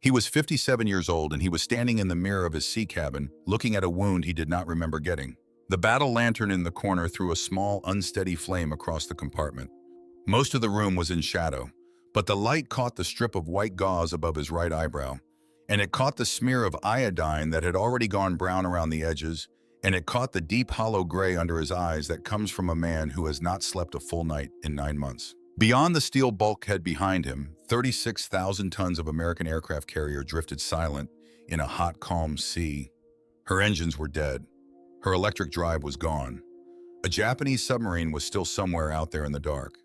He was 57 years old and he was standing in the mirror of his sea cabin, looking at a wound he did not remember getting. The battle lantern in the corner threw a small, unsteady flame across the compartment. Most of the room was in shadow, but the light caught the strip of white gauze above his right eyebrow, and it caught the smear of iodine that had already gone brown around the edges, and it caught the deep hollow gray under his eyes that comes from a man who has not slept a full night in 9 months. Beyond the steel bulkhead behind him, 36,000 tons of American aircraft carrier drifted silent in a hot, calm sea. Her engines were dead. Her electric drive was gone. A Japanese submarine was still somewhere out there in the dark.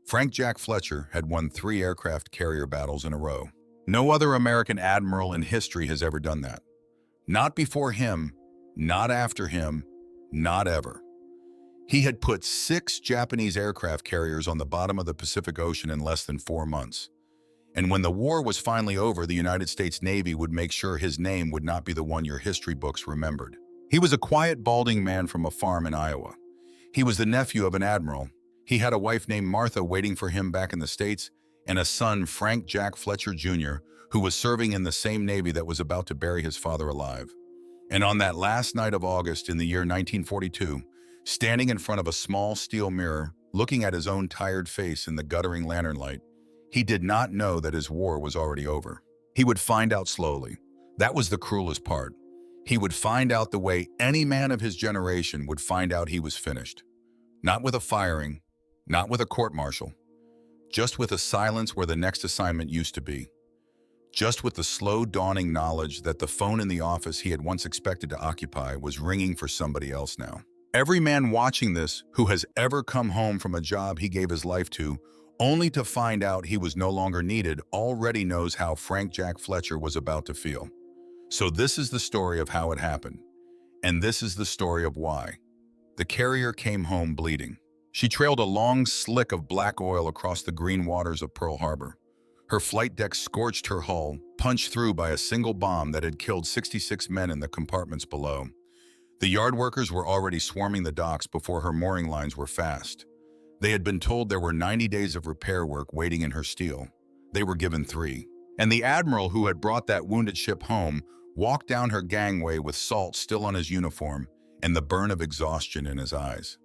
Frank Jack Fletcher had won 3 aircraft carrier battles in a row. No other American admiral in history has ever done that. Not before him, not after him, not ever. He had put 6 Japanese aircraft carriers on the bottom of the Pacific Ocean in less than 4 months. And when the war was finally over, the United States Navy would make sure his name would not be the one your history books remembered. He was a quiet, balding man from a farm in Iowa. He was the nephew of an admiral. He had a wife named Martha waiting for him back in the States, and a son, Frank Jack Fletcher Jr., who was serving in the same Navy that was about to bury his father alive. And on that last night of August in the year 1942, standing in front of a small steel mirror, looking at his own tired face in the guttering lantern light, he did not know that his war was already over. He would find out slowly. That was the cruelest part. He would find out the way any man of his generation would find out he was finished. Not with a firing, not with a court-martial, just with a silence where the next assignment used to be. Just with the slow dawning knowledge that the phone in the office he had once expected to occupy was ringing for somebody else now. Every man watching this who has ever come home from a job he gave his life to, only to find out he was no longer needed, already knows how Frank Jack Fletcher was about to feel. So this is the story of how it happened. And this is the story of why. The carrier came home bleeding. She trailed a long slick of black oil across the green waters of Pearl Harbor. Her flight deck scorched her hull, punched through by a single bomb that had killed 66 men in the compartments below. The yard workers were already swarming the docks before her mooring lines were fast. They had been told there were 90 days of repair work waiting in her steel. They were given 3. And the admiral who had brought that wounded ship home walked down her gangway with salt still on his uniform and the burn of exhaustion in his eyes.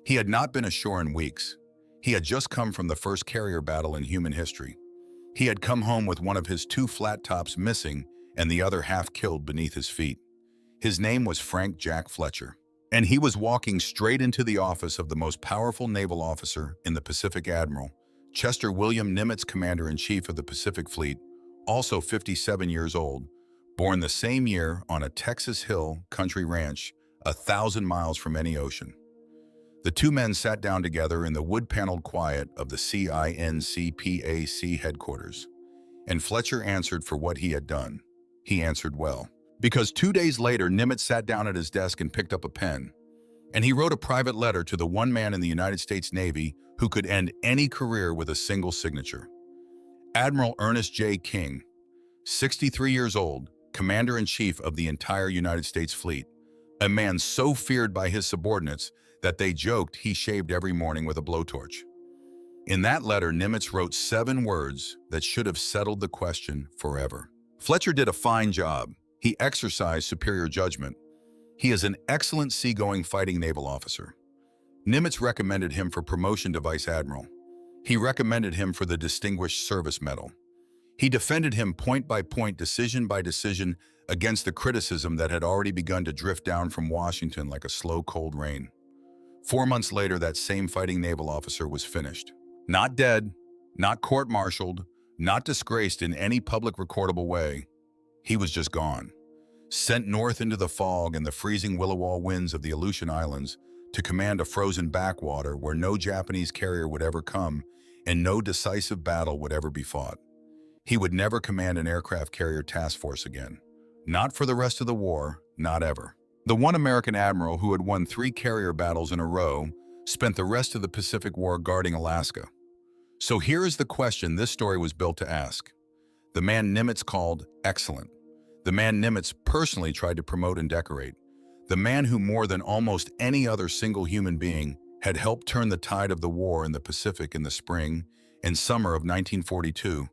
He had not been ashore in weeks. He had just come from the first carrier battle in human history. He had come home with one of his 2 flat tops missing and the other half killed beneath his feet. His name was Frank Jack Fletcher, and he was walking straight into the office of the most powerful naval officer in the Pacific, Admiral Chester William Nimitz, Commander-in-Chief of the Pacific Fleet, also 57 years old, born the same year on a Texas Hill country ranch 1,000 miles from any ocean. The 2 men sat down together in the wood-paneled quiet of the CINCPAC headquarters, and Fletcher answered for what he had done. He answered well. Because 2 days later, Nimitz sat down at his desk and picked up a pen, and he wrote a private letter to the one man in the United States Navy who could end any career with a single signature. Admiral Ernest J. King, 63 years old, Commander-in-Chief of the entire United States Fleet, a man so feared by his subordinates that they joked he shaved every morning with a blowtorch. In that letter, Nimitz wrote 7 words that should have settled the question forever. Fletcher did a fine job. He exercised superior judgment. He is an excellent seagoing fighting naval officer. Nimitz recommended him for promotion to Vice Admiral. He recommended him for the Distinguished Service Medal. He defended him point by point, decision by decision, against the criticism that had already begun to drift down from Washington like a slow, cold rain. 4 months later, that same fighting naval officer was finished. Not dead, not court-martialed, not disgraced in any public recordable way. He was just gone, sent north into the fog and the freezing willow-wall winds of the Aleutian Islands to command a frozen backwater where no Japanese carrier would ever come and no decisive battle would ever be fought. He would never command an aircraft carrier task force again. Not for the rest of the war, not ever. The one American admiral who had won 3 carrier battles in a row spent the rest of the Pacific War guarding Alaska. So here is the question this story was built to ask. The man Nimitz called excellent. The man Nimitz personally tried to promote and decorate. The man who more than almost any other single human being had helped turn the tide of the war in the Pacific in the spring and summer of 1942,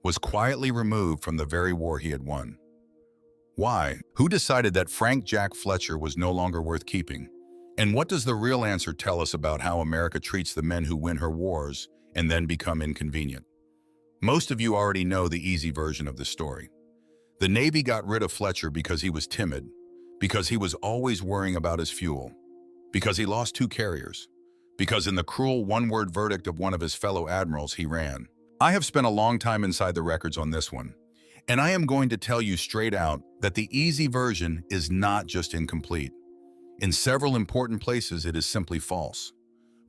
was quietly removed from the very war he had won. Why? Who decided that Frank Jack Fletcher was no longer worth keeping? And what does the real answer tell us about how America treats the men who win her wars and then become inconvenient? Most of you already know the easy version of this story. The Navy got rid of Fletcher because he was timid, because he was always worrying about his fuel, because he lost 2 carriers, because in the cruel one-word verdict of one of his fellow admirals, he ran. I have spent a long time inside the records on this one, and I am going to tell you straight out that the easy version is not just incomplete. In several important places, it is simply false.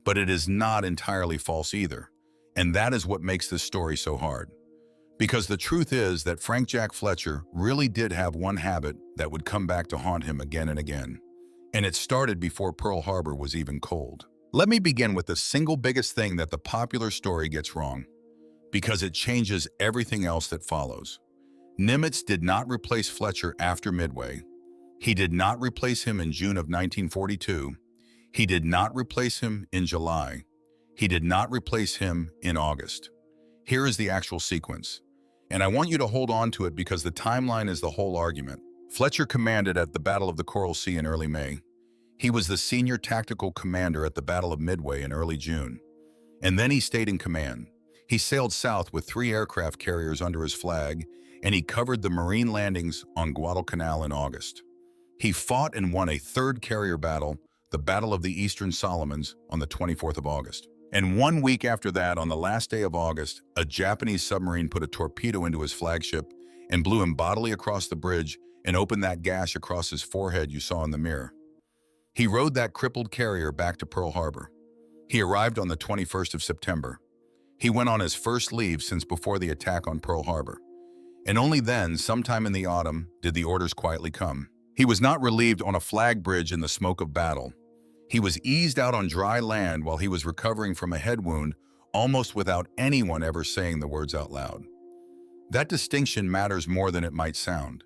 But it is not entirely false either, and that is what makes this story so hard. Because the truth is that Frank Jack Fletcher really did have one habit that would come back to haunt him again and again. And it started before Pearl Harbor was even cold. Let me begin with the single biggest thing that the popular story gets wrong, because it changes everything else that follows. Nimitz did not replace Fletcher after Midway. He did not replace him in June of 1942. He did not replace him in July. He did not replace him in August. Here is the actual sequence, and I want you to hold on to it because the timeline is the whole argument. Fletcher commanded at the Battle of the Coral Sea in early May. He was the senior tactical commander at the Battle of Midway in early June. And then he stayed in command. He sailed south with 3 aircraft carriers under his flag, and he covered the Marine landings on Guadalcanal in August. He fought and won a 3rd carrier battle, the Battle of the Eastern Solomons, on the 24th of August. And 1 week after that, on the last day of August, a Japanese submarine put a torpedo into his flagship and blew him bodily across the bridge and opened that gash across his forehead you saw in the mirror. He rode that crippled carrier back to Pearl Harbor. He arrived on the 21st of September. He went on his first leave since before the attack on Pearl Harbor. And only then, sometime in the autumn, did the orders quietly come. He was not relieved on a flag bridge in the smoke of battle. He was eased out on dry land while he was recovering from a head wound, almost without anyone ever saying the words out loud. That distinction matters more than it might sound,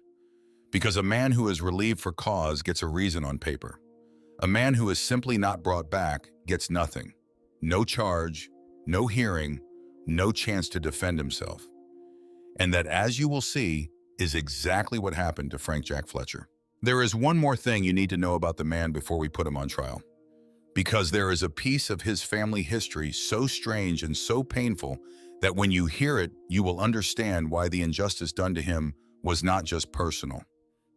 because a man who is relieved for cause gets a reason on paper. A man who is simply not brought back gets nothing. No charge, no hearing, no chance to defend himself. And that, as you will see, is exactly what happened to Frank Jack Fletcher. There is one more thing you need to know about the man before we put him on trial. Because there is a piece of his family history so strange and so painful that when you hear it, you will understand why the injustice done to him was not just personal.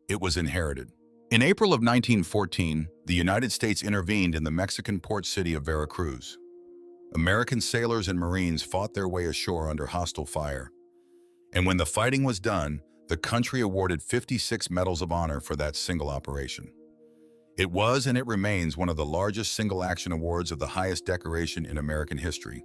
It was inherited. In April of 1914, the United States intervened in the Mexican port city of Veracruz. American sailors and Marines fought their way ashore under hostile fire. And when the fighting was done, the country awarded 56 medals of honor for that single operation. It was and it remains one of the largest single-action awards of the highest decoration in American history.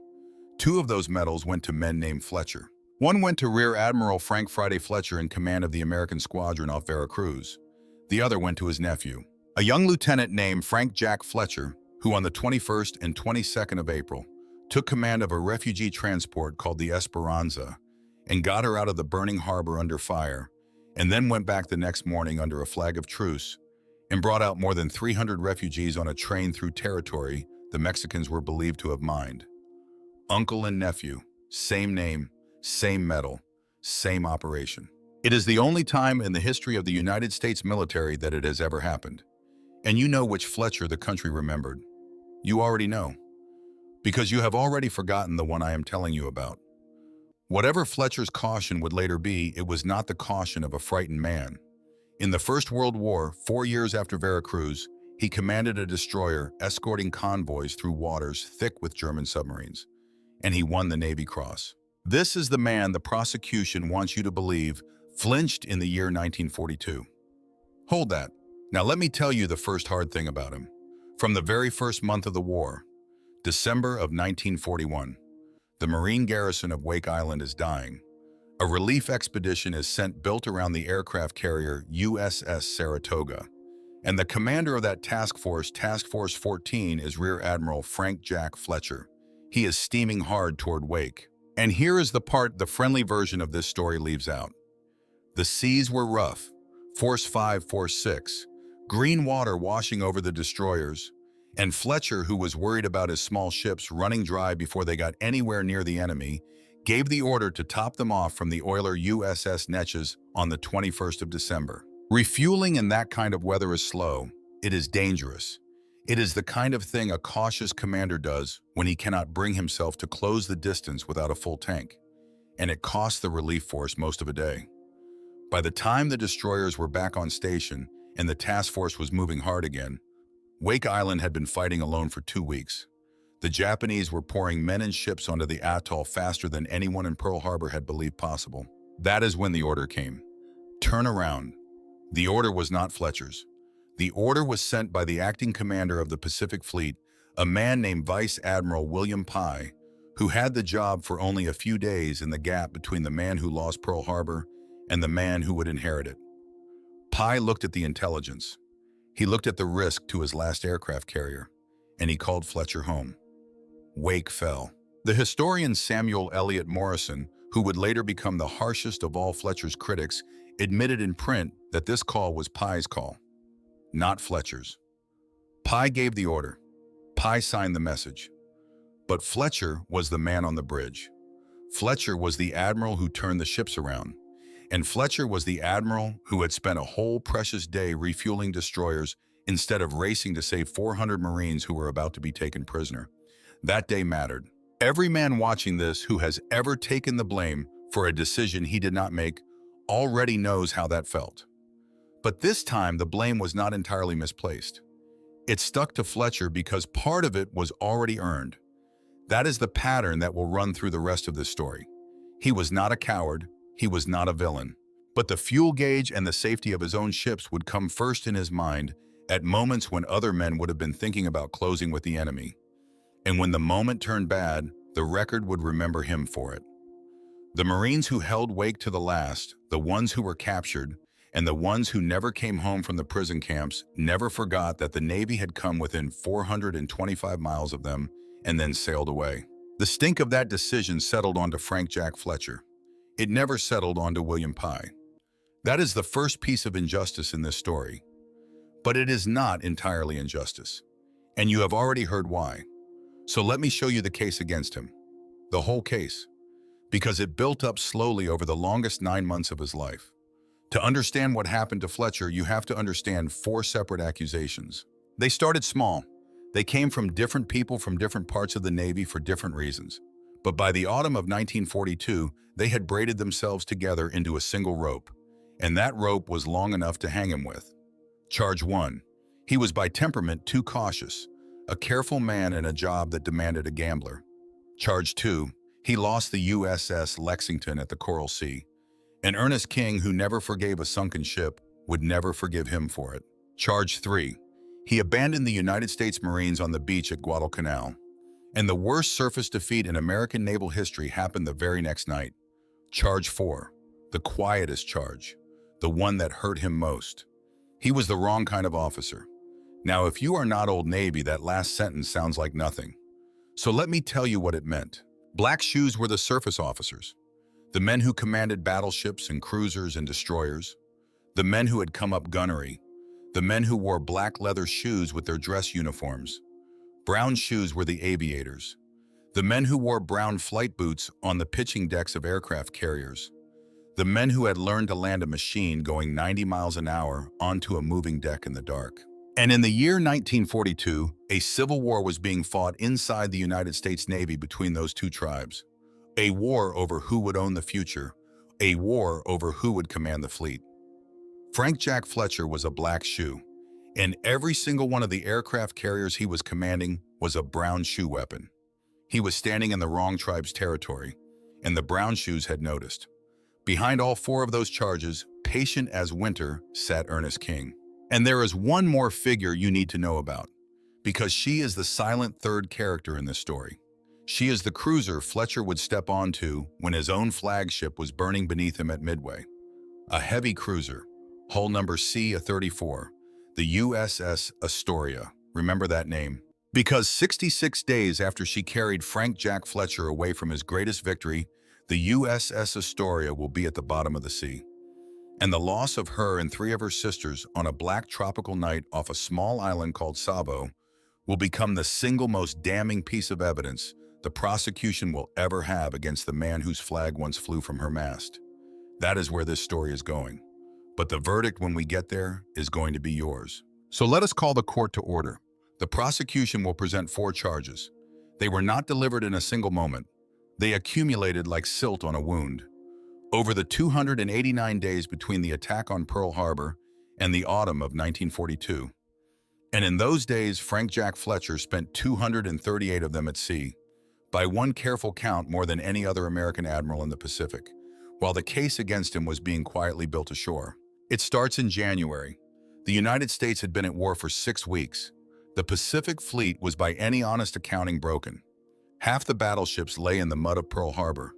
2 of those medals went to men named Fletcher. One went to Rear Admiral Frank Friday Fletcher in command of the American squadron off Veracruz. The other went to his nephew, a young lieutenant named Frank Jack Fletcher, who on the 21st and 22nd of April took command of a refugee transport called the Esperanza and got her out of the burning harbor under fire, and then went back the next morning under a flag of truce and brought out more than 300 refugees on a train through territory the Mexicans were believed to have mined. Uncle and nephew, same name, same medal, same operation. It is the only time in the history of the United States military that it has ever happened. And you know which Fletcher the country remembered. You already know, because you have already forgotten the one I am telling you about. Whatever Fletcher's caution would later be, it was not the caution of a frightened man. In the First World War, 4 years after Veracruz, he commanded a destroyer escorting convoys through waters thick with German submarines, and he won the Navy Cross. This is the man the prosecution wants you to believe flinched in the year 1942. Hold that. Now let me tell you the first hard thing about him. From the very first month of the war, December of 1941, the Marine garrison of Wake Island is dying. A relief expedition is sent built around the aircraft carrier USS Saratoga. And the commander of that task force, Task Force 14, is Rear Admiral Frank Jack Fletcher. He is steaming hard toward Wake. And here is the part the friendly version of this story leaves out. The seas were rough, Force 5, Force 6, green water washing over the destroyers, and Fletcher, who was worried about his small ships running dry before they got anywhere near the enemy, gave the order to top them off from the oiler USS Netches on the 21st of December. Refueling in that kind of weather is slow. It is dangerous. It is the kind of thing a cautious commander does when he cannot bring himself to close the distance without a full tank, and it cost the relief force most of a day. By the time the destroyers were back on station and the task force was moving hard again, Wake Island had been fighting alone for 2 weeks. The Japanese were pouring men and ships onto the atoll faster than anyone in Pearl Harbor had believed possible. That is when the order came. Turn around. The order was not Fletcher's. The order was sent by the acting commander of the Pacific Fleet, a man named Vice Admiral William Pye, who had the job for only a few days in the gap between the man who lost Pearl Harbor and the man who would inherit it. Pye looked at the intelligence. He looked at the risk to his last aircraft carrier, and he called Fletcher home. Wake fell. The historian Samuel Eliot Morison, who would later become the harshest of all Fletcher's critics, admitted in print that this call was Pye's call, not Fletcher's. Pye gave the order. Pye signed the message. But Fletcher was the man on the bridge. Fletcher was the admiral who turned the ships around. And Fletcher was the admiral who had spent a whole precious day refueling destroyers instead of racing to save 400 Marines who were about to be taken prisoner. That day mattered. Every man watching this who has ever taken the blame for a decision he did not make already knows how that felt. But this time, the blame was not entirely misplaced. It stuck to Fletcher because part of it was already earned. That is the pattern that will run through the rest of this story. He was not a coward. He was not a villain. But the fuel gauge and the safety of his own ships would come first in his mind at moments when other men would have been thinking about closing with the enemy. And when the moment turned bad, the record would remember him for it. The Marines who held Wake to the last, the ones who were captured, and the ones who never came home from the prison camps never forgot that the Navy had come within 425 miles of them and then sailed away. The stink of that decision settled onto Frank Jack Fletcher. It never settled onto William Pye. That is the first piece of injustice in this story. But it is not entirely injustice. And you have already heard why. So let me show you the case against him. The whole case. Because it built up slowly over the longest 9 months of his life. To understand what happened to Fletcher, you have to understand 4 separate accusations. They started small. They came from different people from different parts of the Navy for different reasons. But by the autumn of 1942, they had braided themselves together into a single rope. And that rope was long enough to hang him with. Charge 1. He was by temperament too cautious, a careful man in a job that demanded a gambler. Charge 2. He lost the USS Lexington at the Coral Sea. An Ernest king who never forgave a sunken ship would never forgive him for it. Charge 3. He abandoned the United States Marines on the beach at Guadalcanal. And the worst surface defeat in American naval history happened the very next night. Charge 4. The quietest charge. The one that hurt him most. He was the wrong kind of officer. Now, if you are not Old Navy, that last sentence sounds like nothing. So let me tell you what it meant. Black shoes were the surface officers. The men who commanded battleships and cruisers and destroyers, the men who had come up gunnery, the men who wore black leather shoes with their dress uniforms. Brown shoes were the aviators, the men who wore brown flight boots on the pitching decks of aircraft carriers, the men who had learned to land a machine going 90 miles an hour onto a moving deck in the dark. And in the year 1942, a civil war was being fought inside the United States Navy between those two tribes. A war over who would own the future, a war over who would command the fleet. Frank Jack Fletcher was a black shoe, and every single one of the aircraft carriers he was commanding was a brown shoe weapon. He was standing in the wrong tribe's territory, and the brown shoes had noticed. Behind all 4 of those charges, patient as winter, sat Ernest King. And there is one more figure you need to know about, because she is the silent third character in this story. She is the cruiser Fletcher would step onto when his own flagship was burning beneath him at Midway. A heavy cruiser, hull number C-34, the USS Astoria. Remember that name? Because 66 days after she carried Frank Jack Fletcher away from his greatest victory, the USS Astoria will be at the bottom of the sea. And the loss of her and 3 of her sisters on a black tropical night off a small island called Savo will become the single most damning piece of evidence the prosecution will ever have against the man whose flag once flew from her mast. That is where this story is going. But the verdict when we get there is going to be yours. So let us call the court to order. The prosecution will present 4 charges. They were not delivered in a single moment. They accumulated like silt on a wound. Over the 289 days between the attack on Pearl Harbor and the autumn of 1942. And in those days, Frank Jack Fletcher spent 238 of them at sea. By one careful count, more than any other American admiral in the Pacific, while the case against him was being quietly built ashore. It starts in January. The United States had been at war for 6 weeks. The Pacific Fleet was by any honest accounting broken. Half the battleships lay in the mud of Pearl Harbor.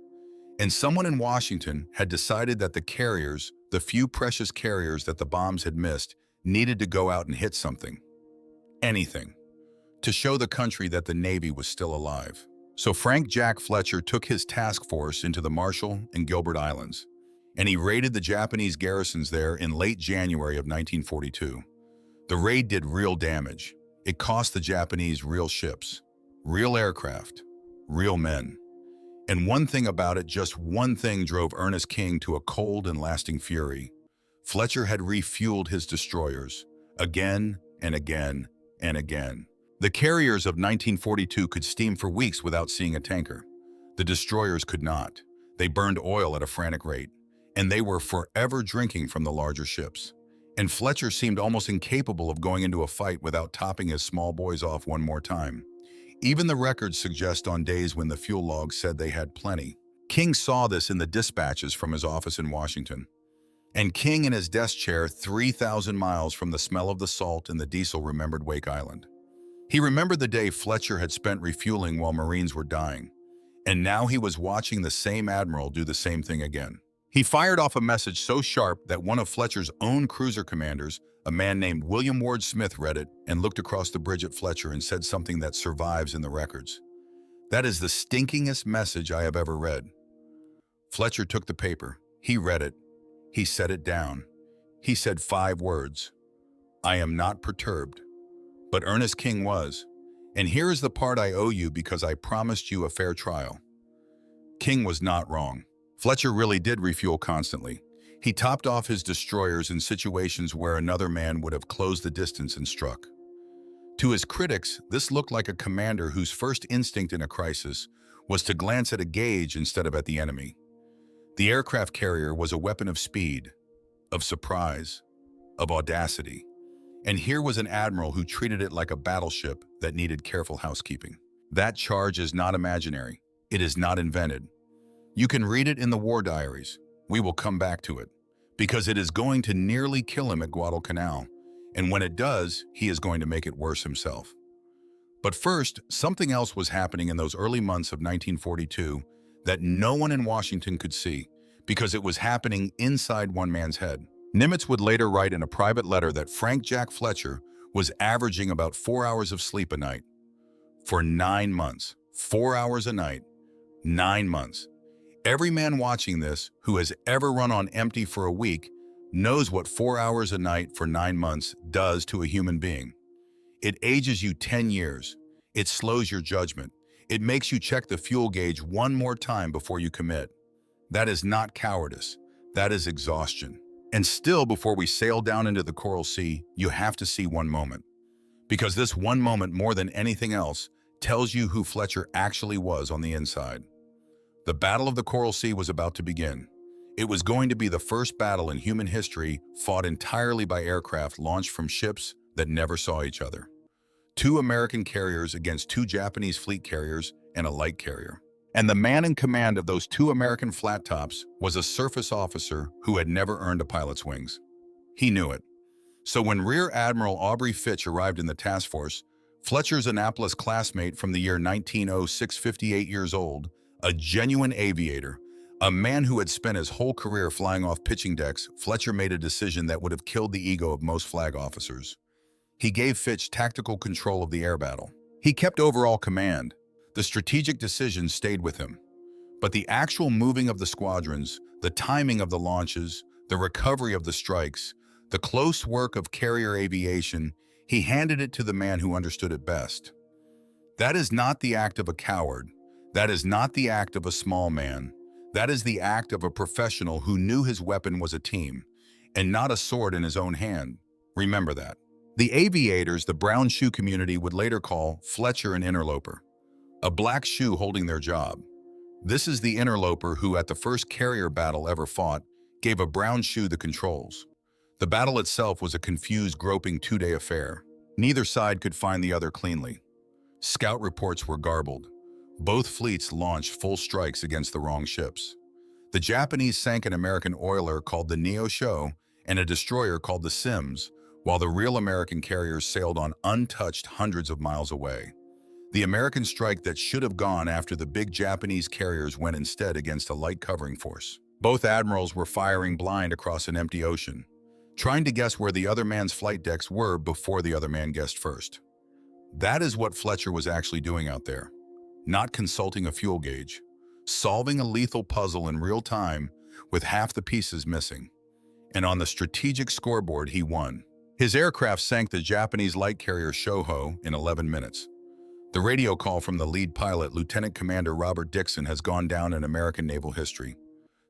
And someone in Washington had decided that the carriers, the few precious carriers that the bombs had missed, needed to go out and hit something. Anything. To show the country that the Navy was still alive. So Frank Jack Fletcher took his task force into the Marshall and Gilbert Islands, and he raided the Japanese garrisons there in late January of 1942. The raid did real damage. It cost the Japanese real ships, real aircraft, real men. And one thing about it, just one thing drove Ernest King to a cold and lasting fury. Fletcher had refueled his destroyers, again and again and again. The carriers of 1942 could steam for weeks without seeing a tanker. The destroyers could not. They burned oil at a frantic rate, and they were forever drinking from the larger ships. And Fletcher seemed almost incapable of going into a fight without topping his small boys off one more time. Even the records suggest on days when the fuel logs said they had plenty. King saw this in the dispatches from his office in Washington. And King in his desk chair 3,000 miles from the smell of the salt and the diesel remembered Wake Island. He remembered the day Fletcher had spent refueling while Marines were dying, and now he was watching the same admiral do the same thing again. He fired off a message so sharp that one of Fletcher's own cruiser commanders, a man named William Ward Smith, read it and looked across the bridge at Fletcher and said something that survives in the records. "That is the stinkingest message I have ever read." Fletcher took the paper. He read it. He set it down. He said 5 words. "I am not perturbed." But Ernest King was. And here is the part I owe you because I promised you a fair trial. King was not wrong. Fletcher really did refuel constantly. He topped off his destroyers in situations where another man would have closed the distance and struck. To his critics, this looked like a commander whose first instinct in a crisis was to glance at a gauge instead of at the enemy. The aircraft carrier was a weapon of speed, of surprise, of audacity. And here was an admiral who treated it like a battleship that needed careful housekeeping. That charge is not imaginary. It is not invented. You can read it in the war diaries. We will come back to it, because it is going to nearly kill him at Guadalcanal, and when it does, he is going to make it worse himself. But first, something else was happening in those early months of 1942 that no one in Washington could see, because it was happening inside one man's head. Nimitz would later write in a private letter that Frank Jack Fletcher was averaging about 4 hours of sleep a night. For 9 months. 4 hours a night. 9 months. Every man watching this who has ever run on empty for a week knows what 4 hours a night for 9 months does to a human being. It ages you 10 years. It slows your judgment. It makes you check the fuel gauge one more time before you commit. That is not cowardice. That is exhaustion. And still, before we sail down into the Coral Sea, you have to see one moment. Because this one moment, more than anything else, tells you who Fletcher actually was on the inside. The Battle of the Coral Sea was about to begin. It was going to be the first battle in human history fought entirely by aircraft launched from ships that never saw each other. 2 American carriers against 2 Japanese fleet carriers and a light carrier. And the man in command of those 2 American flat tops was a surface officer who had never earned a pilot's wings. He knew it. So when Rear Admiral Aubrey Fitch arrived in the task force, Fletcher's Annapolis classmate from the year 1906, 58 years old, a genuine aviator, a man who had spent his whole career flying off pitching decks, Fletcher made a decision that would have killed the ego of most flag officers. He gave Fitch tactical control of the air battle. He kept overall command. The strategic decisions stayed with him. But the actual moving of the squadrons, the timing of the launches, the recovery of the strikes, the close work of carrier aviation, he handed it to the man who understood it best. That is not the act of a coward. That is not the act of a small man. That is the act of a professional who knew his weapon was a team, and not a sword in his own hand. Remember that. The aviators the brown shoe community would later call Fletcher an interloper, a black shoe holding their job. This is the interloper who, at the first carrier battle ever fought, gave a brown shoe the controls. The battle itself was a confused, groping two-day affair. Neither side could find the other cleanly. Scout reports were garbled. Both fleets launched full strikes against the wrong ships. The Japanese sank an American oiler called the Neosho and a destroyer called the Sims, while the real American carriers sailed on untouched hundreds of miles away. The American strike that should have gone after the big Japanese carriers went instead against a light covering force. Both admirals were firing blind across an empty ocean, trying to guess where the other man's flight decks were before the other man guessed first. That is what Fletcher was actually doing out there. Not consulting a fuel gauge, solving a lethal puzzle in real time with half the pieces missing. And on the strategic scoreboard, he won. His aircraft sank the Japanese light carrier Shoho in 11 minutes. The radio call from the lead pilot, Lieutenant Commander Robert Dixon, has gone down in American naval history.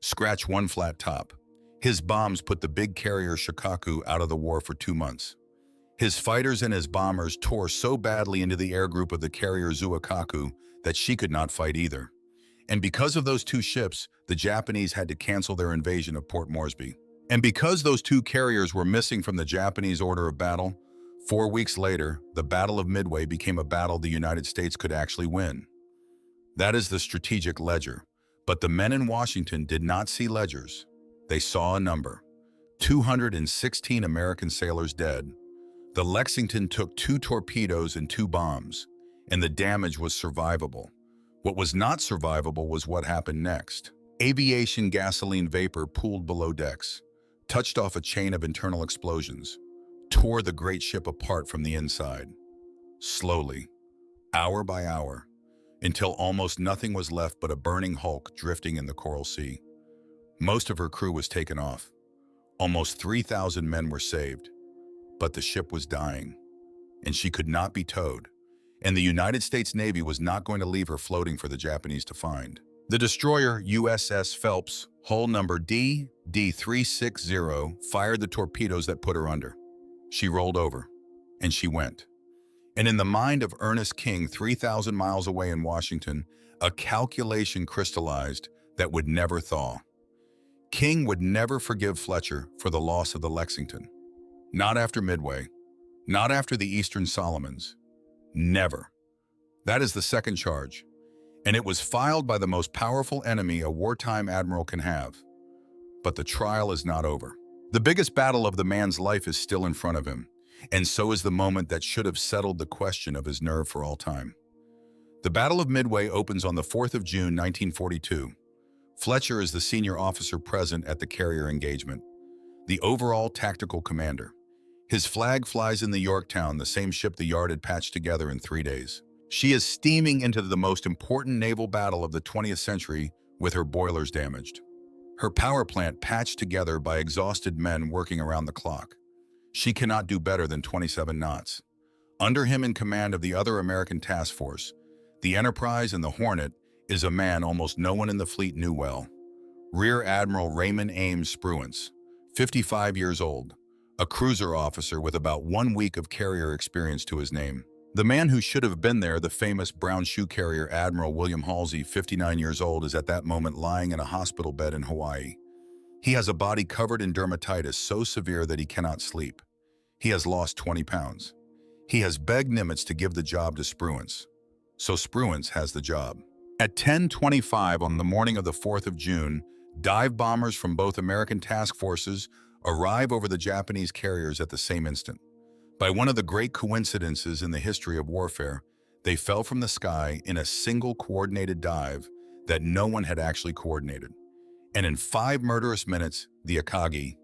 Scratch one flat top. His bombs put the big carrier Shikaku out of the war for 2 months. His fighters and his bombers tore so badly into the air group of the carrier Zuikaku that she could not fight either. And because of those two ships, the Japanese had to cancel their invasion of Port Moresby. And because those two carriers were missing from the Japanese order of battle, 4 weeks later, the Battle of Midway became a battle the United States could actually win. That is the strategic ledger. But the men in Washington did not see ledgers. They saw a number. 216 American sailors dead. The Lexington took 2 torpedoes and 2 bombs, and the damage was survivable. What was not survivable was what happened next. Aviation gasoline vapor pooled below decks, touched off a chain of internal explosions, tore the great ship apart from the inside. Slowly, hour by hour, until almost nothing was left but a burning hulk drifting in the Coral Sea. Most of her crew was taken off. Almost 3,000 men were saved. But the ship was dying, and she could not be towed, and the United States Navy was not going to leave her floating for the Japanese to find. The destroyer USS Phelps, hull number D360, fired the torpedoes that put her under. She rolled over, and she went. And in the mind of Ernest King, 3,000 miles away in Washington, a calculation crystallized that would never thaw. King would never forgive Fletcher for the loss of the Lexington. Not after Midway. Not after the Eastern Solomons. Never. That is the second charge. And it was filed by the most powerful enemy a wartime admiral can have. But the trial is not over. The biggest battle of the man's life is still in front of him, and so is the moment that should have settled the question of his nerve for all time. The Battle of Midway opens on the 4th of June, 1942. Fletcher is the senior officer present at the carrier engagement, the overall tactical commander. His flag flies in the Yorktown, the same ship the yard had patched together in 3 days. She is steaming into the most important naval battle of the 20th century with her boilers damaged. Her power plant patched together by exhausted men working around the clock. She cannot do better than 27 knots. Under him, in command of the other American task force, the Enterprise and the Hornet, is a man almost no one in the fleet knew well. Rear Admiral Raymond Ames Spruance, 55 years old, a cruiser officer with about 1 week of carrier experience to his name. The man who should have been there, the famous brown shoe carrier Admiral William Halsey, 59 years old, is at that moment lying in a hospital bed in Hawaii. He has a body covered in dermatitis so severe that he cannot sleep. He has lost 20 pounds. He has begged Nimitz to give the job to Spruance. So Spruance has the job. At 10:25 on the morning of the 4th of June, dive bombers from both American task forces arrive over the Japanese carriers at the same instant. By one of the great coincidences in the history of warfare, they fell from the sky in a single coordinated dive that no one had actually coordinated. And in 5 murderous minutes, the Akagi,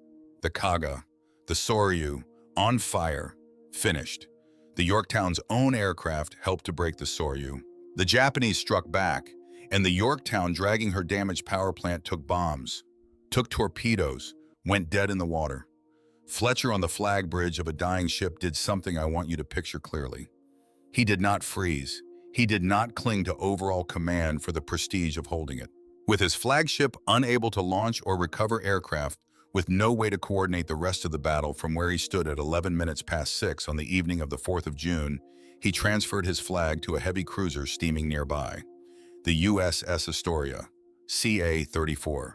the Kaga, the Soryu, on fire, finished. The Yorktown's own aircraft helped to break the Soryu. The Japanese struck back, and the Yorktown, dragging her damaged power plant, took bombs, took torpedoes, went dead in the water. Fletcher, on the flag bridge of a dying ship, did something I want you to picture clearly. He did not freeze. He did not cling to overall command for the prestige of holding it. With his flagship unable to launch or recover aircraft, with no way to coordinate the rest of the battle from where he stood at 11 minutes past 6 on the evening of the 4th of June, he transferred his flag to a heavy cruiser steaming nearby, the USS Astoria, CA-34,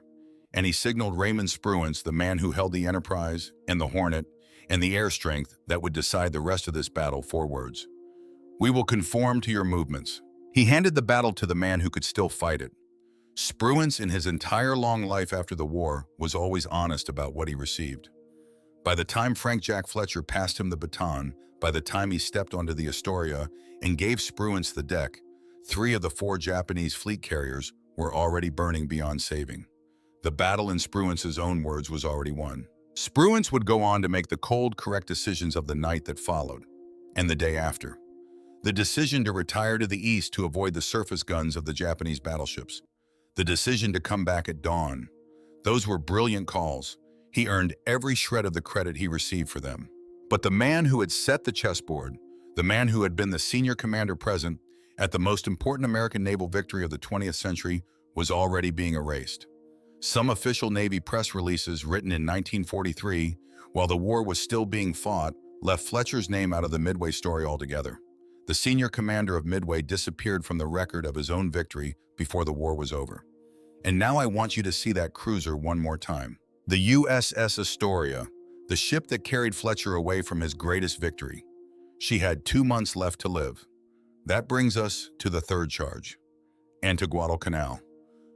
and he signaled Raymond Spruance, the man who held the Enterprise and the Hornet and the air strength that would decide the rest of this battle, 4 words. "We will conform to your movements." He handed the battle to the man who could still fight it. Spruance, in his entire long life after the war, was always honest about what he received. By the time Frank Jack Fletcher passed him the baton, by the time he stepped onto the Astoria and gave Spruance the deck, 3 of the 4 Japanese fleet carriers were already burning beyond saving. The battle, in Spruance's own words, was already won. Spruance would go on to make the cold, correct decisions of the night that followed, and the day after. The decision to retire to the east to avoid the surface guns of the Japanese battleships. The decision to come back at dawn. Those were brilliant calls. He earned every shred of the credit he received for them. But the man who had set the chessboard, the man who had been the senior commander present at the most important American naval victory of the 20th century, was already being erased. Some official Navy press releases written in 1943, while the war was still being fought, left Fletcher's name out of the Midway story altogether. The senior commander of Midway disappeared from the record of his own victory before the war was over. And now I want you to see that cruiser one more time. The USS Astoria, the ship that carried Fletcher away from his greatest victory. She had 2 months left to live. That brings us to the 3rd charge, and to Guadalcanal.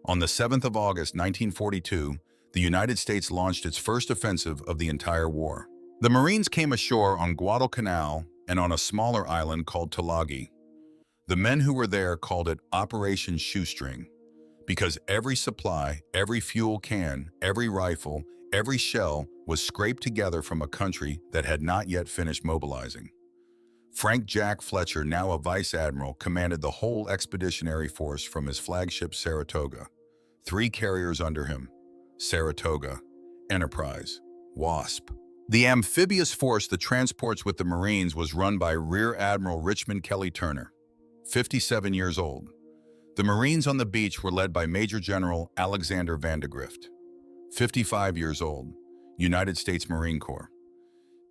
On the 7th of August, 1942, the United States launched its first offensive of the entire war. The Marines came ashore on Guadalcanal and on a smaller island called Tulagi. The men who were there called it Operation Shoestring, because every supply, every fuel can, every rifle, every shell was scraped together from a country that had not yet finished mobilizing. Frank Jack Fletcher, now a vice admiral, commanded the whole expeditionary force from his flagship Saratoga. 3 carriers under him: Saratoga, Enterprise, Wasp. The amphibious force that transports with the Marines was run by Rear Admiral Richmond Kelly Turner, 57 years old. The Marines on the beach were led by Major General Alexander Vandegrift, 55 years old, United States Marine Corps.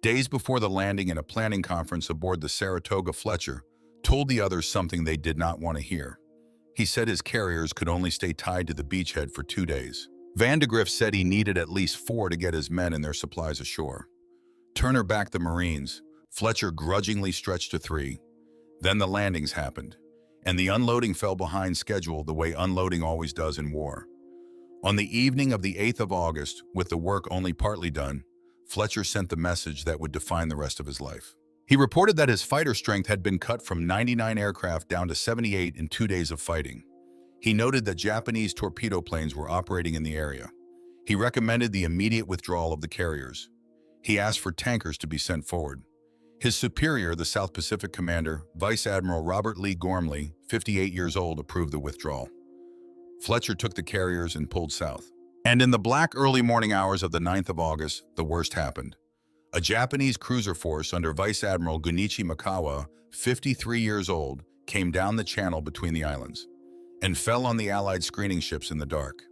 Days before the landing, in a planning conference aboard the Saratoga, Fletcher told the others something they did not want to hear. He said his carriers could only stay tied to the beachhead for 2 days. Vandegrift said he needed at least 4 to get his men and their supplies ashore. Turner backed the Marines. Fletcher grudgingly stretched to 3. Then the landings happened, and the unloading fell behind schedule the way unloading always does in war. On the evening of the 8th of August, with the work only partly done, Fletcher sent the message that would define the rest of his life. He reported that his fighter strength had been cut from 99 aircraft down to 78 in 2 days of fighting. He noted that Japanese torpedo planes were operating in the area. He recommended the immediate withdrawal of the carriers. He asked for tankers to be sent forward. His superior, the South Pacific commander, Vice Admiral Robert Lee Gormley, 58 years old, approved the withdrawal. Fletcher took the carriers and pulled south. And in the black early morning hours of the 9th of August, the worst happened. A Japanese cruiser force under Vice Admiral Gunichi Mikawa, 53 years old, came down the channel between the islands and fell on the Allied screening ships in the dark.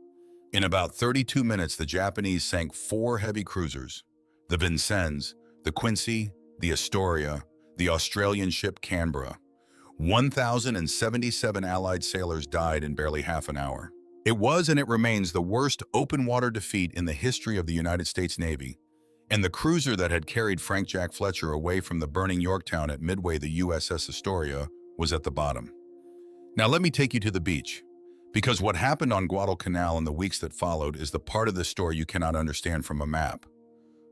In about 32 minutes, the Japanese sank 4 heavy cruisers: the Vincennes, the Quincy, the Astoria, the Australian ship Canberra. 1,077 Allied sailors died in barely half an hour. It was and it remains the worst open-water defeat in the history of the United States Navy, and the cruiser that had carried Frank Jack Fletcher away from the burning Yorktown at Midway, the USS Astoria, was at the bottom. Now let me take you to the beach, because what happened on Guadalcanal in the weeks that followed is the part of the story you cannot understand from a map.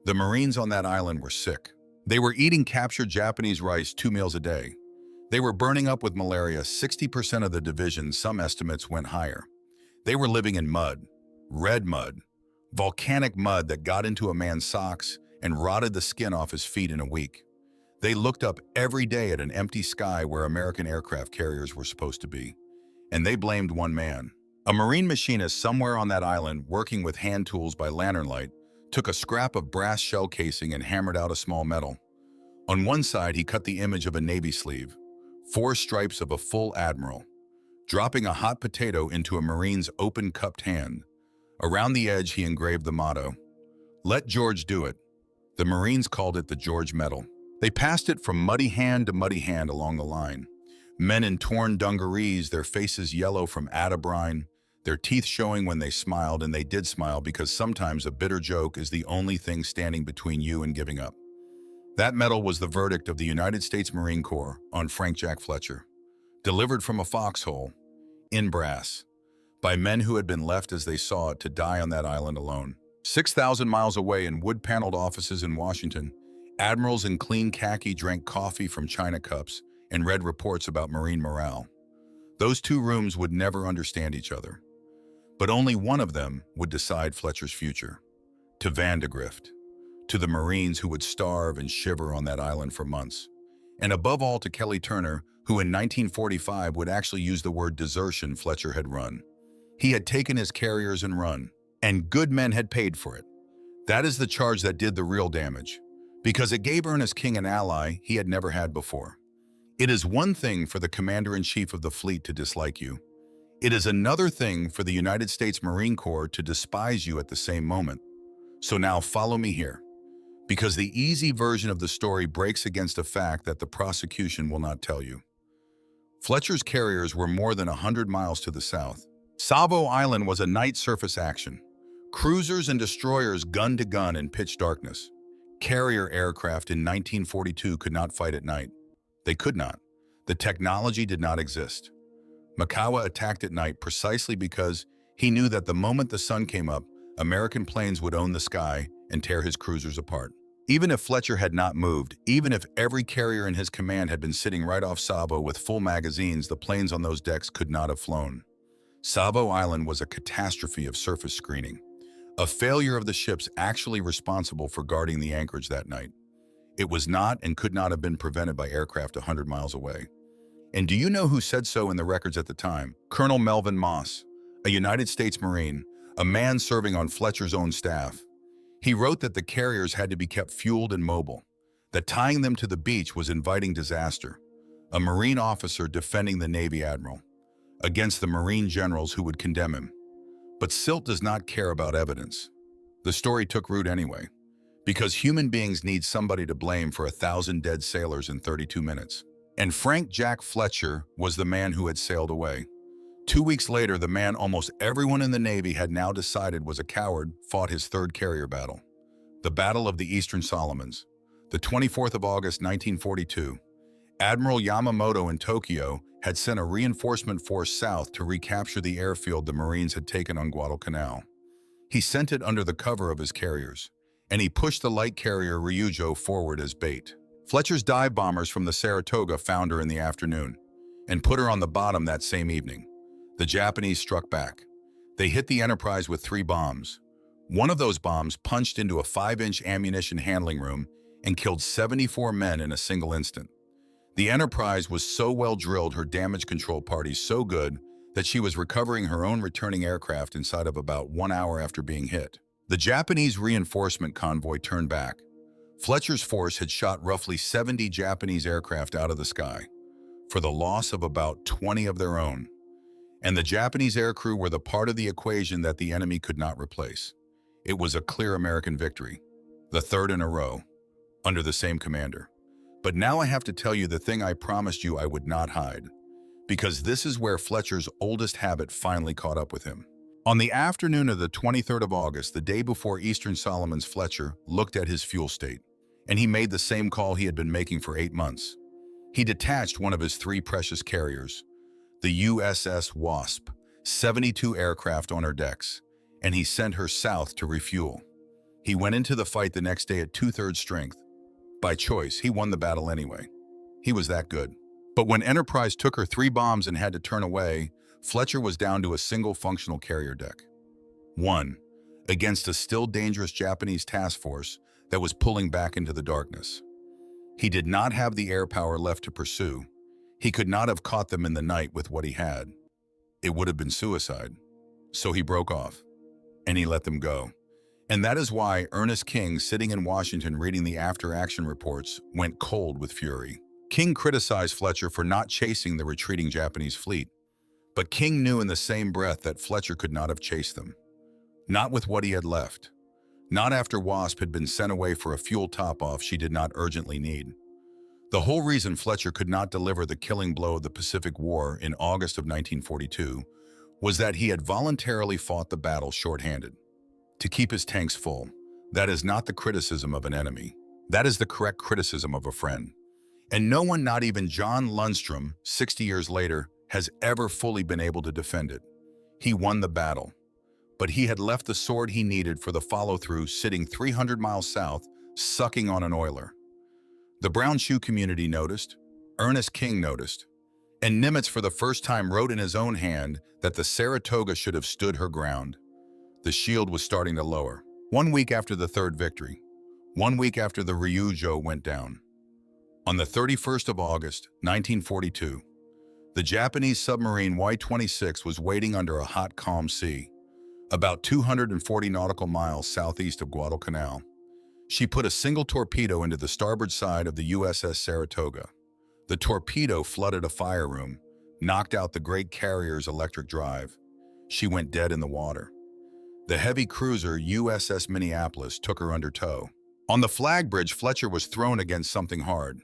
The Marines on that island were sick. They were eating captured Japanese rice 2 meals a day. They were burning up with malaria. 60% of the division, some estimates went higher. They were living in mud, red mud, volcanic mud that got into a man's socks and rotted the skin off his feet in a week. They looked up every day at an empty sky where American aircraft carriers were supposed to be, and they blamed one man. A Marine machinist somewhere on that island, working with hand tools by lantern light, took a scrap of brass shell casing and hammered out a small metal. On one side, he cut the image of a Navy sleeve. 4 stripes of a full admiral, dropping a hot potato into a Marine's open cupped hand. Around the edge he engraved the motto, "Let George do it." The Marines called it the George Medal. They passed it from muddy hand to muddy hand along the line. Men in torn dungarees, their faces yellow from atabrine, their teeth showing when they smiled, and they did smile because sometimes a bitter joke is the only thing standing between you and giving up. That medal was the verdict of the United States Marine Corps on Frank Jack Fletcher, delivered from a foxhole, in brass, by men who had been left as they saw it to die on that island alone. 6,000 miles away in wood-paneled offices in Washington, admirals in clean khaki drank coffee from china cups and read reports about Marine morale. Those 2 rooms would never understand each other. But only one of them would decide Fletcher's future. To Vandegrift, to the Marines who would starve and shiver on that island for months. And above all to Kelly Turner, who in 1945 would actually use the word desertion Fletcher had run. He had taken his carriers and run, and good men had paid for it. That is the charge that did the real damage, because it gave Ernest King an ally he had never had before. It is one thing for the commander-in-chief of the fleet to dislike you. It is another thing for the United States Marine Corps to despise you at the same moment. So now follow me here, because the easy version of the story breaks against a fact that the prosecution will not tell you. Fletcher's carriers were more than 100 miles to the south. Savo Island was a night surface action. Cruisers and destroyers gun to gun in pitch darkness. Carrier aircraft in 1942 could not fight at night. They could not. The technology did not exist. Makawa attacked at night precisely because he knew that the moment the sun came up, American planes would own the sky and tear his cruisers apart. Even if Fletcher had not moved, even if every carrier in his command had been sitting right off Savo with full magazines, the planes on those decks could not have flown. Savo Island was a catastrophe of surface screening, a failure of the ships actually responsible for guarding the anchorage that night. It was not and could not have been prevented by aircraft 100 miles away. And do you know who said so in the records at the time? Colonel Melvin Moss, a United States Marine, a man serving on Fletcher's own staff. He wrote that the carriers had to be kept fueled and mobile, that tying them to the beach was inviting disaster, a Marine officer defending the Navy admiral against the Marine generals who would condemn him. But Silt does not care about evidence. The story took root anyway, because human beings need somebody to blame for 1,000 dead sailors in 32 minutes. And Frank Jack Fletcher was the man who had sailed away. 2 weeks later, the man almost everyone in the Navy had now decided was a coward fought his 3rd carrier battle. The Battle of the Eastern Solomons. The 24th of August, 1942. Admiral Yamamoto in Tokyo had sent a reinforcement force south to recapture the airfield the Marines had taken on Guadalcanal. He sent it under the cover of his carriers, and he pushed the light carrier Ryujo forward as bait. Fletcher's dive bombers from the Saratoga found her in the afternoon and put her on the bottom that same evening. The Japanese struck back. They hit the Enterprise with 3 bombs. One of those bombs punched into a 5-inch ammunition handling room and killed 74 men in a single instant. The Enterprise was so well drilled, her damage control party so good, that she was recovering her own returning aircraft inside of about 1 hour after being hit. The Japanese reinforcement convoy turned back. Fletcher's force had shot roughly 70 Japanese aircraft out of the sky, for the loss of about 20 of their own. And the Japanese aircrew were the part of the equation that the enemy could not replace. It was a clear American victory, the 3rd in a row, under the same commander. But now I have to tell you the thing I promised you I would not hide, because this is where Fletcher's oldest habit finally caught up with him. On the afternoon of the 23rd of August, the day before Eastern Solomons, Fletcher looked at his fuel state, and he made the same call he had been making for 8 months. He detached one of his 3 precious carriers, the USS Wasp, 72 aircraft on her decks, and he sent her south to refuel. He went into the fight the next day at 2/3 strength. By choice, he won the battle anyway. He was that good. But when Enterprise took her 3 bombs and had to turn away, Fletcher was down to a single functional carrier deck. 1. Against a still dangerous Japanese task force that was pulling back into the darkness. He did not have the air power left to pursue. He could not have caught them in the night with what he had. It would have been suicide. So he broke off, and he let them go. And that is why Ernest King, sitting in Washington reading the after-action reports, went cold with fury. King criticized Fletcher for not chasing the retreating Japanese fleet, but King knew in the same breath that Fletcher could not have chased them. Not with what he had left. Not after Wasp had been sent away for a fuel top-off she did not urgently need. The whole reason Fletcher could not deliver the killing blow of the Pacific War in August of 1942 was that he had voluntarily fought the battle short-handed. To keep his tanks full. That is not the criticism of an enemy. That is the correct criticism of a friend. And no one, not even John Lundstrom, 60 years later, has ever fully been able to defend it. He won the battle, but he had left the sword he needed for the follow-through sitting 300 miles south, sucking on an oiler. The brown shoe community noticed, Ernest King noticed, and Nimitz for the first time wrote in his own hand that the Saratoga should have stood her ground. The shield was starting to lower. 1 week after the third victory, 1 week after the Ryujo went down. On the 31st of August, 1942, the Japanese submarine Y-26 was waiting under a hot, calm sea, about 240 nautical miles southeast of Guadalcanal. She put a single torpedo into the starboard side of the USS Saratoga. The torpedo flooded a fire room, knocked out the great carrier's electric drive. She went dead in the water. The heavy cruiser USS Minneapolis took her under tow. On the flag bridge, Fletcher was thrown against something hard.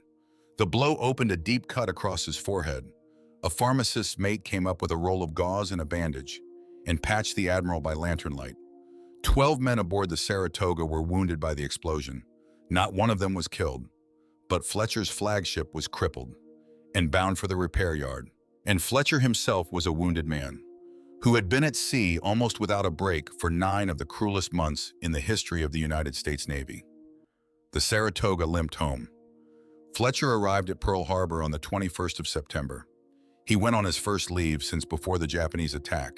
The blow opened a deep cut across his forehead. A pharmacist's mate came up with a roll of gauze and a bandage and patched the Admiral by lantern light. 12 men aboard the Saratoga were wounded by the explosion. Not one of them was killed, but Fletcher's flagship was crippled and bound for the repair yard. And Fletcher himself was a wounded man who had been at sea almost without a break for 9 of the cruelest months in the history of the United States Navy. The Saratoga limped home. Fletcher arrived at Pearl Harbor on the 21st of September. He went on his first leave since before the Japanese attack.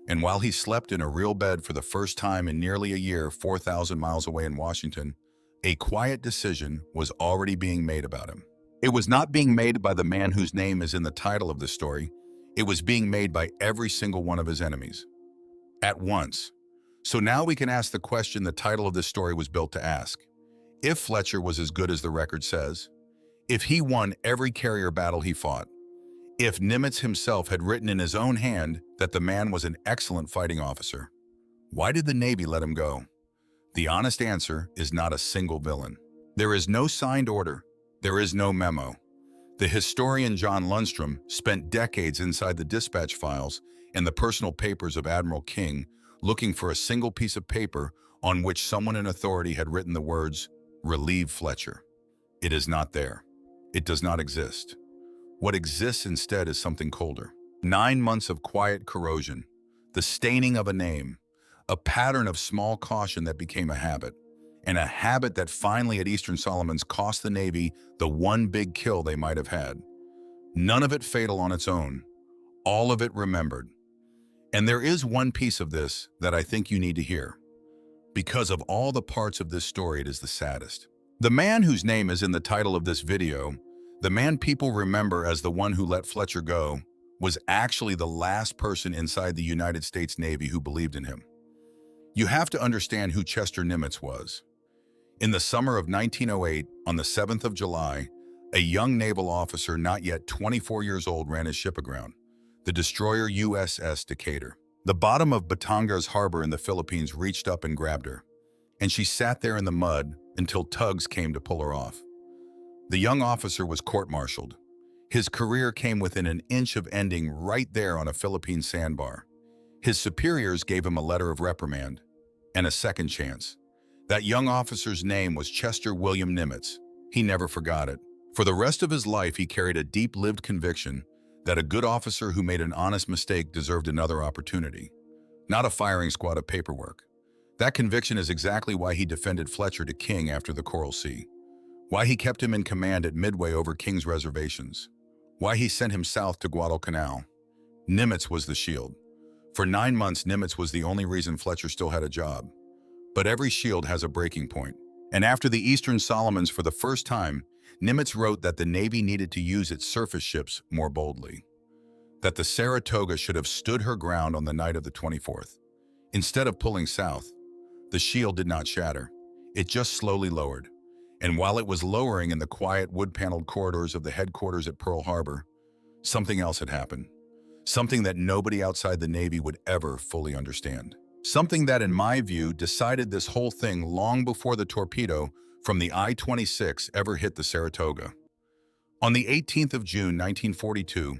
And while he slept in a real bed for the first time in nearly a year 4,000 miles away in Washington, a quiet decision was already being made about him. It was not being made by the man whose name is in the title of this story. It was being made by every single one of his enemies. At once. So now we can ask the question the title of this story was built to ask. If Fletcher was as good as the record says, if he won every carrier battle he fought, if Nimitz himself had written in his own hand that the man was an excellent fighting officer, why did the Navy let him go? The honest answer is not a single villain. There is no signed order. There is no memo. The historian John Lundstrom spent decades inside the dispatch files and the personal papers of Admiral King looking for a single piece of paper on which someone in authority had written the words, "Relieve Fletcher." It is not there. It does not exist. What exists instead is something colder. 9 months of quiet corrosion, the staining of a name, a pattern of small caution that became a habit, and a habit that finally at Eastern Solomons cost the Navy the one big kill they might have had. None of it fatal on its own, all of it remembered. And there is one piece of this that I think you need to hear. Because of all the parts of this story, it is the saddest. The man whose name is in the title of this video, the man people remember as the one who let Fletcher go, was actually the last person inside the United States Navy who believed in him. You have to understand who Chester Nimitz was. In the summer of 1908, on the 7th of July, a young naval officer not yet 24 years old ran his ship aground, the destroyer USS Decatur. The bottom of Batangas Harbor in the Philippines reached up and grabbed her, and she sat there in the mud until tugs came to pull her off. The young officer was court-martialed. His career came within an inch of ending right there on a Philippine sandbar. His superiors gave him a letter of reprimand and a second chance. That young officer's name was Chester William Nimitz. He never forgot it. For the rest of his life, he carried a deep-lived conviction that a good officer who made an honest mistake deserved another opportunity, not a firing squad of paperwork. That conviction is exactly why he defended Fletcher to King after the Coral Sea, why he kept him in command at Midway over King's reservations, why he sent him south to Guadalcanal. Nimitz was the shield. For 9 months, Nimitz was the only reason Fletcher still had a job. But every shield has a breaking point. And after the Eastern Solomons, for the first time, Nimitz wrote that the Navy needed to use its surface ships more boldly, that the Saratoga should have stood her ground on the night of the 24th. Instead of pulling south, the shield did not shatter. It just slowly lowered. And while it was lowering in the quiet wood-paneled corridors of the headquarters at Pearl Harbor, something else had happened. Something that nobody outside the Navy would ever fully understand. Something that, in my view, decided this whole thing long before the torpedo from the I-26 ever hit the Saratoga. On the 18th of June, 1942,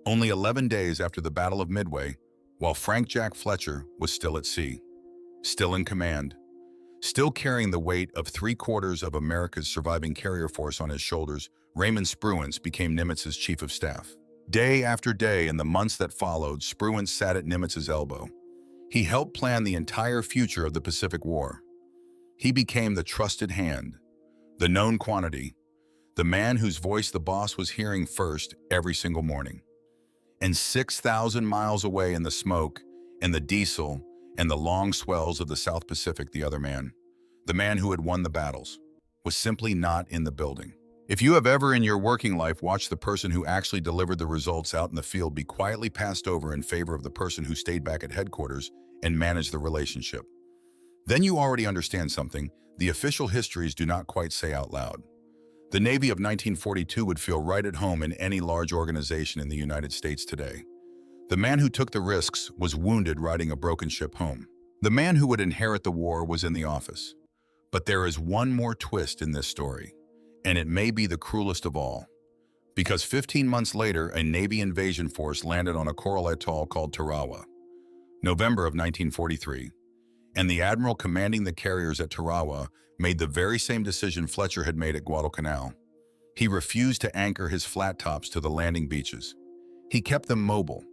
only 11 days after the Battle of Midway, while Frank Jack Fletcher was still at sea, still in command, still carrying the weight of 3/4 of America's surviving carrier force on his shoulders, Raymond Spruance became Nimitz's chief of staff. Day after day in the months that followed, Spruance sat at Nimitz's elbow. He helped plan the entire future of the Pacific War. He became the trusted hand, the known quantity, the man whose voice the boss was hearing first every single morning. And 6,000 miles away in the smoke and the diesel and the long swells of the South Pacific, the other man, the man who had won the battles, was simply not in the building. If you have ever in your working life watched the person who actually delivered the results out in the field be quietly passed over in favor of the person who stayed back at headquarters and managed the relationship, then you already understand something the official histories do not quite say out loud. The Navy of 1942 would feel right at home in any large organization in the United States today. The man who took the risks was wounded riding a broken ship home. The man who would inherit the war was in the office. But there is one more twist in this story, and it may be the cruelest of all. Because 15 months later, a Navy invasion force landed on a coral atoll called Tarawa, November of 1943, and the admiral commanding the carriers at Tarawa made the very same decision Fletcher had made at Guadalcanal. He refused to anchor his flat tops to the landing beaches. He kept them mobile.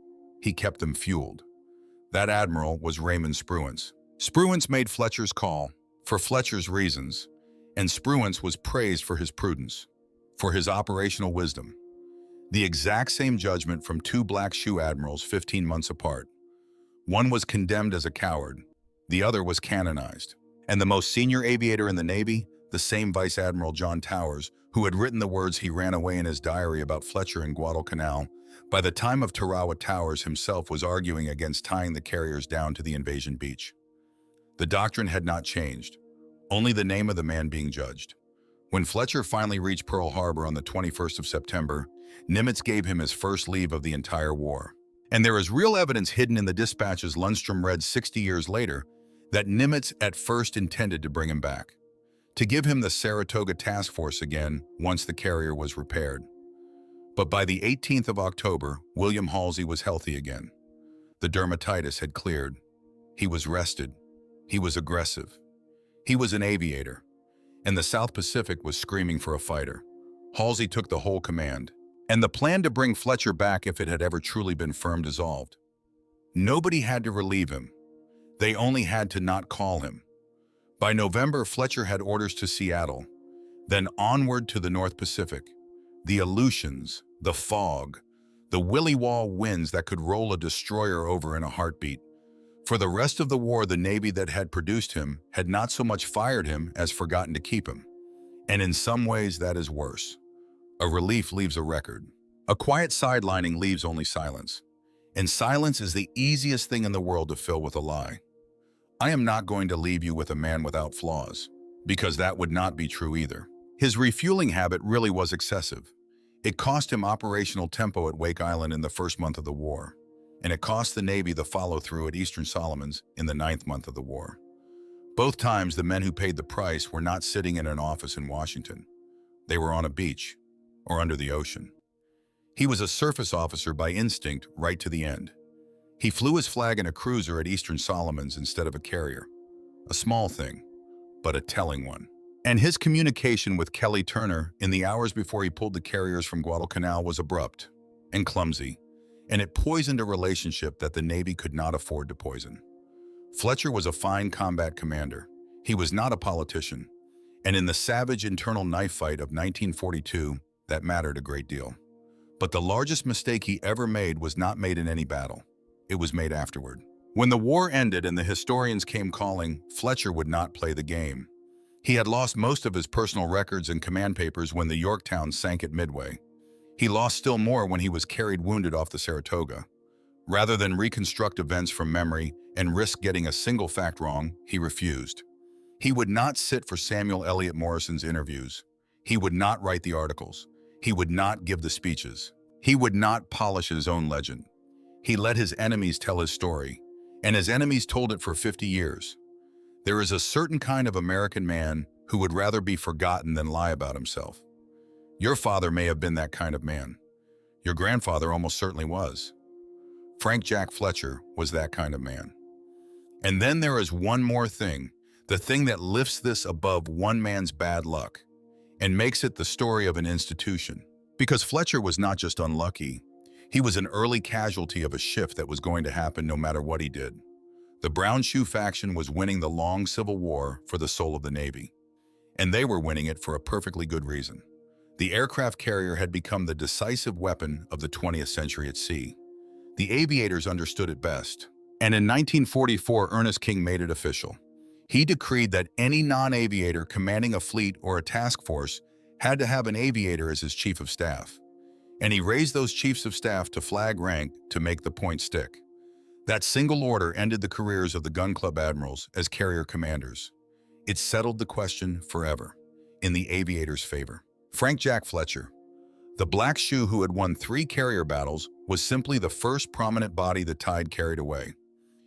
He kept them fueled. That admiral was Raymond Spruance. Spruance made Fletcher's call, for Fletcher's reasons, and Spruance was praised for his prudence, for his operational wisdom. The exact same judgment from two black shoe admirals 15 months apart. One was condemned as a coward, the other was canonized. And the most senior aviator in the Navy, the same Vice Admiral John Towers, who had written the words he ran away in his diary about Fletcher in Guadalcanal, by the time of Tarawa, Towers himself was arguing against tying the carriers down to the invasion beach. The doctrine had not changed, only the name of the man being judged. When Fletcher finally reached Pearl Harbor on the 21st of September, Nimitz gave him his first leave of the entire war. And there is real evidence hidden in the dispatches Lundstrom read 60 years later that Nimitz at first intended to bring him back, to give him the Saratoga task force again once the carrier was repaired. But by the 18th of October, William Halsey was healthy again. The dermatitis had cleared. He was rested. He was aggressive. He was an aviator. And the South Pacific was screaming for a fighter. Halsey took the whole command. And the plan to bring Fletcher back, if it had ever truly been firm, dissolved. Nobody had to relieve him. They only had to not call him. By November, Fletcher had orders to Seattle, then onward to the North Pacific. The Aleutians, the fog, the willy-wall winds that could roll a destroyer over in a heartbeat. For the rest of the war, the Navy that had produced him had not so much fired him as forgotten to keep him. And in some ways, that is worse. A relief leaves a record. A quiet sidelining leaves only silence. And silence is the easiest thing in the world to fill with a lie. I am not going to leave you with a man without flaws, because that would not be true either. His refueling habit really was excessive. It cost him operational tempo at Wake Island in the first month of the war, and it cost the Navy the follow-through at Eastern Solomons in the 9th month of the war. Both times, the men who paid the price were not sitting in an office in Washington. They were on a beach or under the ocean. He was a surface officer by instinct right to the end. He flew his flag in a cruiser at Eastern Solomons instead of a carrier. A small thing, but a telling one. And his communication with Kelly Turner in the hours before he pulled the carriers from Guadalcanal was abrupt and clumsy, and it poisoned a relationship that the Navy could not afford to poison. Fletcher was a fine combat commander. He was not a politician, and in the savage internal knife fight of 1942, that mattered a great deal. But the largest mistake he ever made was not made in any battle. It was made afterward. When the war ended and the historians came calling, Fletcher would not play the game. He had lost most of his personal records and command papers when the Yorktown sank at Midway. He lost still more when he was carried wounded off the Saratoga. Rather than reconstruct events from memory and risk getting a single fact wrong, he refused. He would not sit for Samuel Eliot Morrison's interviews. He would not write the articles. He would not give the speeches. He would not polish his own legend. He let his enemies tell his story, and his enemies told it for 50 years. There is a certain kind of American man who would rather be forgotten than lie about himself. Your father may have been that kind of man. Your grandfather almost certainly was. Frank Jack Fletcher was that kind of man. And then there is one more thing, the thing that lifts this above one man's bad luck and makes it the story of an institution. Because Fletcher was not just unlucky, he was an early casualty of a shift that was going to happen no matter what he did. The Brown Shoe faction was winning the long Civil War for the soul of the Navy. And they were winning it for a perfectly good reason. The aircraft carrier had become the decisive weapon of the 20th century at sea. The aviators understood it best. And in 1944, Ernest King made it official. He decreed that any non-aviator commanding a fleet or a task force had to have an aviator as his chief of staff. And he raised those chiefs of staff to flag rank to make the point stick. That single order ended the careers of the gun club admirals as carrier commanders. It settled the question forever, in the aviators' favor. Frank Jack Fletcher, the black shoe who had won 3 carrier battles, was simply the first prominent body the tide carried away.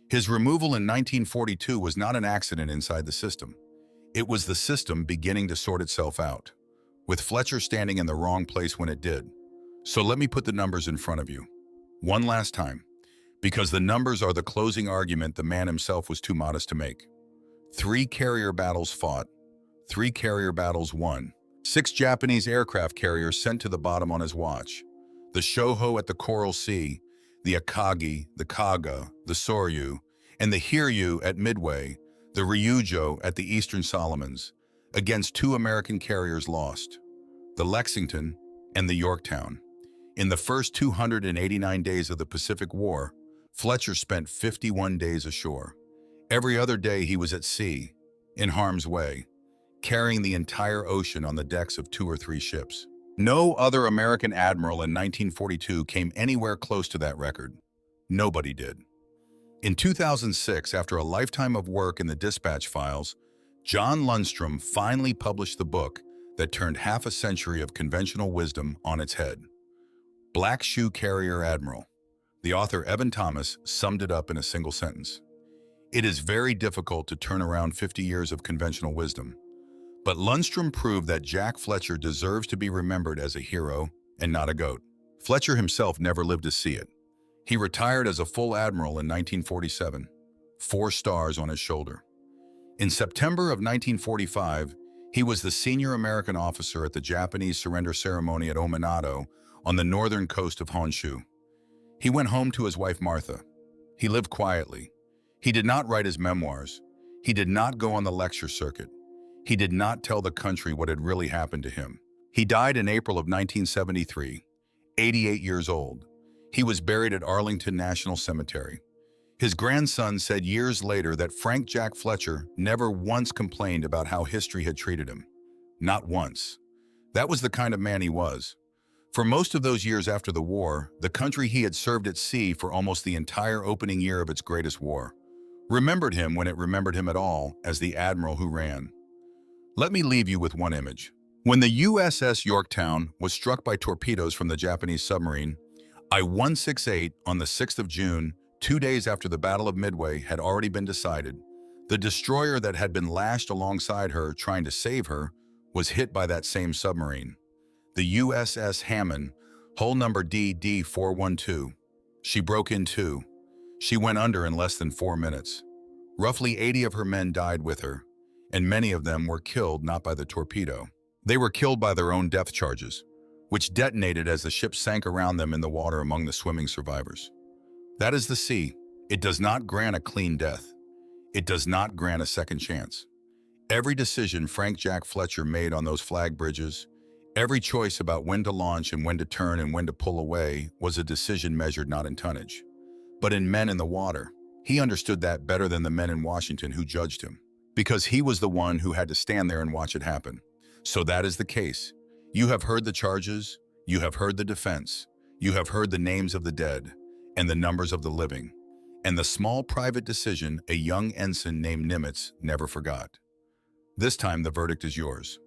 His removal in 1942 was not an accident inside the system. It was the system beginning to sort itself out, with Fletcher standing in the wrong place when it did. So let me put the numbers in front of you. One last time, because the numbers are the closing argument the man himself was too modest to make. 3 carrier battles fought, 3 carrier battles won, 6 Japanese aircraft carriers sent to the bottom on his watch. The Shoho at the Coral Sea, the Akagi, the Kaga, the Soryu, and the Hiryu at Midway, the Ryujo at the Eastern Solomons, against 2 American carriers lost, the Lexington and the Yorktown. In the first 289 days of the Pacific War, Fletcher spent 51 days ashore. Every other day he was at sea, in harm's way, carrying the entire ocean on the decks of 2 or 3 ships. No other American admiral in 1942 came anywhere close to that record. Nobody did. In 2006, after a lifetime of work in the dispatch files, John Lundstrom finally published the book that turned half a century of conventional wisdom on its head. Black Shoe Carrier Admiral. The author Evan Thomas summed it up in a single sentence. It is very difficult to turn around 50 years of conventional wisdom, but Lundstrom proved that Jack Fletcher deserves to be remembered as a hero and not a goat. Fletcher himself never lived to see it. He retired as a full admiral in 1947, 4 stars on his shoulder. In September of 1945, he was the senior American officer at the Japanese surrender ceremony at Ominato on the northern coast of Honshu. He went home to his wife Martha. He lived quietly. He did not write his memoirs. He did not go on the lecture circuit. He did not tell the country what had really happened to him. He died in April of 1973, 88 years old. He was buried at Arlington National Cemetery. His grandson said years later that Frank Jack Fletcher never once complained about how history had treated him. Not once. That was the kind of man he was. For most of those years after the war, the country he had served at sea for almost the entire opening year of its greatest war remembered him, when it remembered him at all, as the admiral who ran. Let me leave you with one image. When the USS Yorktown was struck by torpedoes from the Japanese submarine, I-168 on the 6th of June, 2 days after the Battle of Midway had already been decided, the destroyer that had been lashed alongside her trying to save her was hit by that same submarine. The USS Hammond, hull number DD-412. She broke in 2. She went under in less than 4 minutes. Roughly 80 of her men died with her, and many of them were killed not by the torpedo. They were killed by their own depth charges, which detonated as the ship sank around them in the water among the swimming survivors. That is the sea. It does not grant a clean death. It does not grant a second chance. Every decision Frank Jack Fletcher made on those flag bridges, every choice about when to launch and when to turn and when to pull away, was a decision measured not in tonnage, but in men in the water. He understood that better than the men in Washington who judged him, because he was the one who had to stand there and watch it happen. So that is the case. You have heard the charges, you have heard the defense, you have heard the names of the dead and the numbers of the living, and the small private decision a young ensign named Nimitz never forgot. This time, the verdict is yours.